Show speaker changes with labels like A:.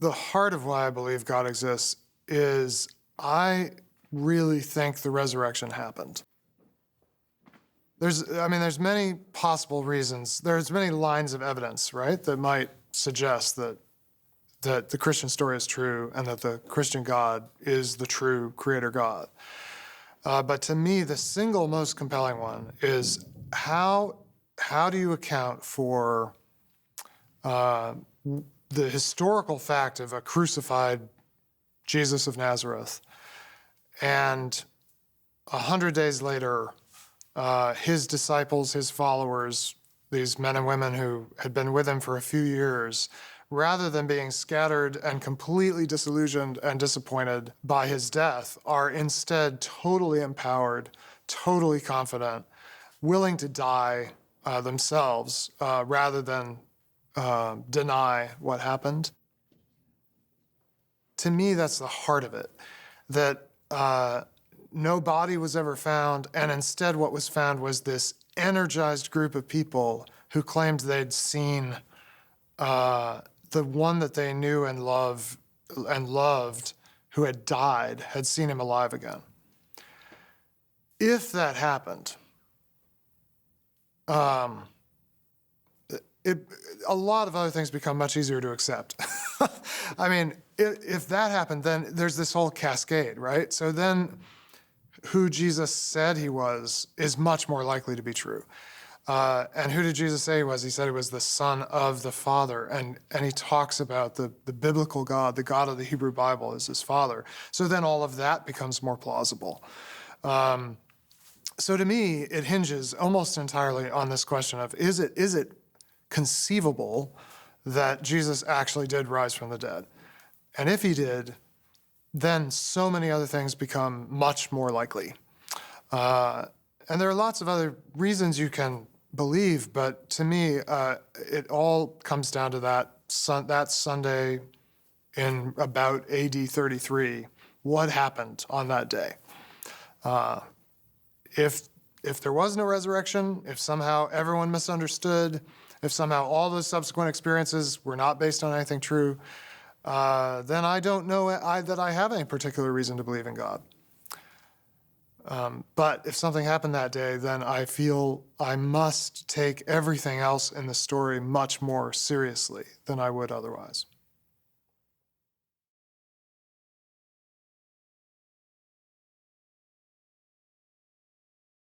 A: the heart of why I believe God exists is I really think the resurrection happened. There's many possible reasons. There's many lines of evidence, right, that might suggest that the Christian story is true and that the Christian God is the true creator God. But to me, the single most compelling one is how do you account for the historical fact of a crucified Jesus of Nazareth, and 100 days later, his disciples, his followers, these men and women who had been with him for a few years, rather than being scattered and completely disillusioned and disappointed by his death, are instead totally empowered, totally confident, willing to die themselves rather than deny what happened. To me, that's the heart of it, that no body was ever found, and instead what was found was this energized group of people who claimed they'd seen the one that they knew and loved, who had died, had seen him alive again. If that happened, a lot of other things become much easier to accept. I mean, if that happened, then there's this whole cascade, right? So then who Jesus said he was is much more likely to be true. And who did Jesus say he was? He said he was the Son of the Father. And he talks about the biblical God, the God of the Hebrew Bible, as his Father. So then all of that becomes more plausible. So to me, it hinges almost entirely on this question of, is it conceivable that Jesus actually did rise from the dead? And if he did, then so many other things become much more likely. And there are lots of other reasons you can believe, but to me, it all comes down to that Sunday in about AD 33. What happened on that day? If there was no resurrection, if somehow everyone misunderstood, if somehow all those subsequent experiences were not based on anything true, then I don't know that I have any particular reason to believe in God. But if something happened that day, then I feel I must take everything else in the story much more seriously than I would otherwise.